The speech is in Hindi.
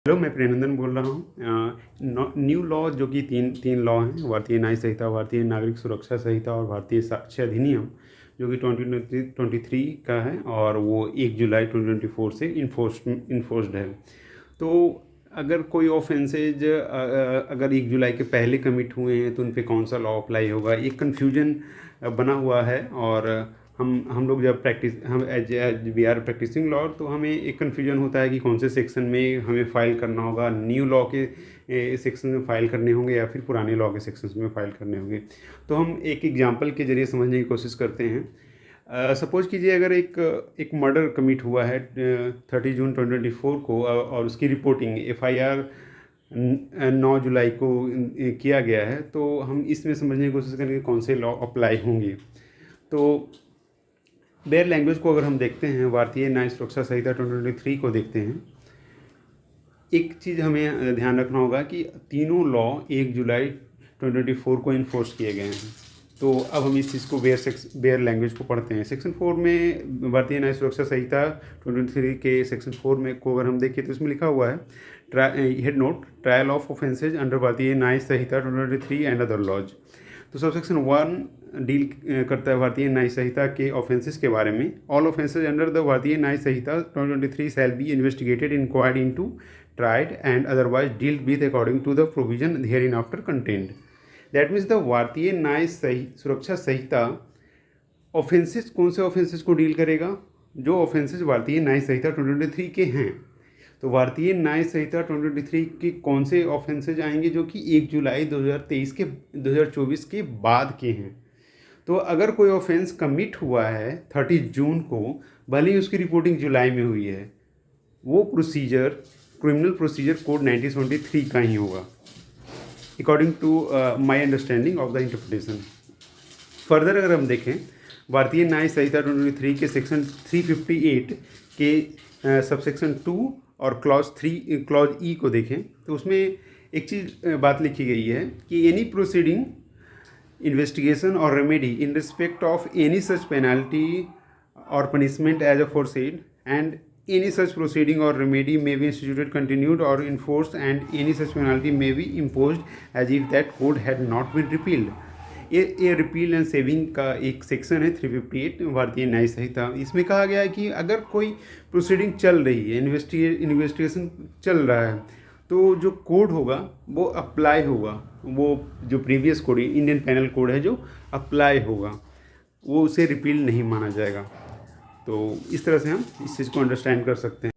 हेलो, मैं प्रेमनंदन बोल रहा हूँ। न्यू लॉ जो कि तीन लॉ हैं, भारतीय न्याय संहिता, भारतीय नागरिक सुरक्षा संहिता और भारतीय साक्ष्य अधिनियम, जो कि 2023 का है और वो 1 जुलाई 2024 से इन्फोर्स्ड है। तो अगर कोई ऑफेंसेज अगर 1 जुलाई के पहले कमिट हुए हैं तो उन पे कौन सा लॉ अप्लाई होगा, एक कन्फ्यूजन बना हुआ है। और हम लोग जब हम as we are practising law, तो हमें एक कन्फ्यूजन होता है कि कौन से सेक्शन में हमें फ़ाइल करना होगा, न्यू लॉ के सेक्शन में फ़ाइल करने होंगे या फिर पुराने लॉ के सेक्शंस में फ़ाइल करने होंगे। तो हम एक एग्जांपल के ज़रिए समझने की कोशिश करते हैं। सपोज़ कीजिए, अगर एक मर्डर कमिट हुआ है 30 जून 2024 को और उसकी रिपोर्टिंग FIR 9 जुलाई को किया गया है, तो हम इसमें समझने की कोशिश करेंगे कौन से लॉ अप्लाई होंगे। तो बेयर लैंग्वेज को अगर हम देखते हैं, भारतीय न्याय सुरक्षा संहिता 2023 को देखते हैं, एक चीज़ हमें ध्यान रखना होगा कि तीनों लॉ 1 जुलाई 2024 को इन्फोर्स किए गए हैं। तो अब हम इस चीज़ को बेयर लैंग्वेज को पढ़ते हैं। सेक्शन 4 में भारतीय न्याय सुरक्षा संहिता 2023 के सेक्शन 4 में को अगर हम देखें तो इसमें लिखा हुआ है head note, trial of offences under भारतीय न्याय संहिता 2023 एंड अदर लॉज। तो सब सेक्शन 1 डील करता है भारतीय न्याय संहिता के ऑफेंसेस के बारे में। ऑल ऑफेंसेज अंडर द भारतीय न्याय संहिता 2023 shall be investigated, inquired into, tried and otherwise dealt with according to the provision hereinafter contained. That means the भारतीय न्याय सुरक्षा संहिता ऑफेंसेस, कौन से ऑफेंसेस को डील करेगा? जो ऑफेंसेस भारतीय न्याय संहिता 2023 के हैं। तो भारतीय न्याय संहिता 2023 के कौन से ऑफेंसेज आएंगे जो कि 1 जुलाई 2024 के बाद के हैं। तो अगर कोई ऑफेंस कमिट हुआ है 30 जून को, भले ही उसकी रिपोर्टिंग जुलाई में हुई है, वो प्रोसीजर क्रिमिनल प्रोसीजर कोड 1973 का ही होगा, according to my understanding of the interpretation. Further अगर हम देखें भारतीय न्याय संहिता 2023 के सेक्शन 358 के सबसेक्शन 2 और क्लॉज ई को देखें, तो उसमें एक चीज़ बात लिखी गई है कि एनी प्रोसीडिंग, इन्वेस्टिगेशन और remedy in respect of any such penalty और punishment as aforesaid and any such proceeding or remedy may be instituted, continued or enforced, and any such penalty may be imposed as if that code had not been repealed. ये रिपील एंड सेविंग का एक सेक्शन है 358 भारतीय न्याय संहिता। इसमें कहा गया है कि अगर कोई प्रोसीडिंग चल रही है, इन्वेस्टिगेशन चल रहा है, तो जो कोड होगा वो अप्लाई होगा, वो जो previous code Indian penal code है जो अप्लाई होगा, वो उसे रिपील नहीं माना जाएगा। तो इस तरह से हम इस चीज़ को अंडरस्टैंड कर सकते हैं।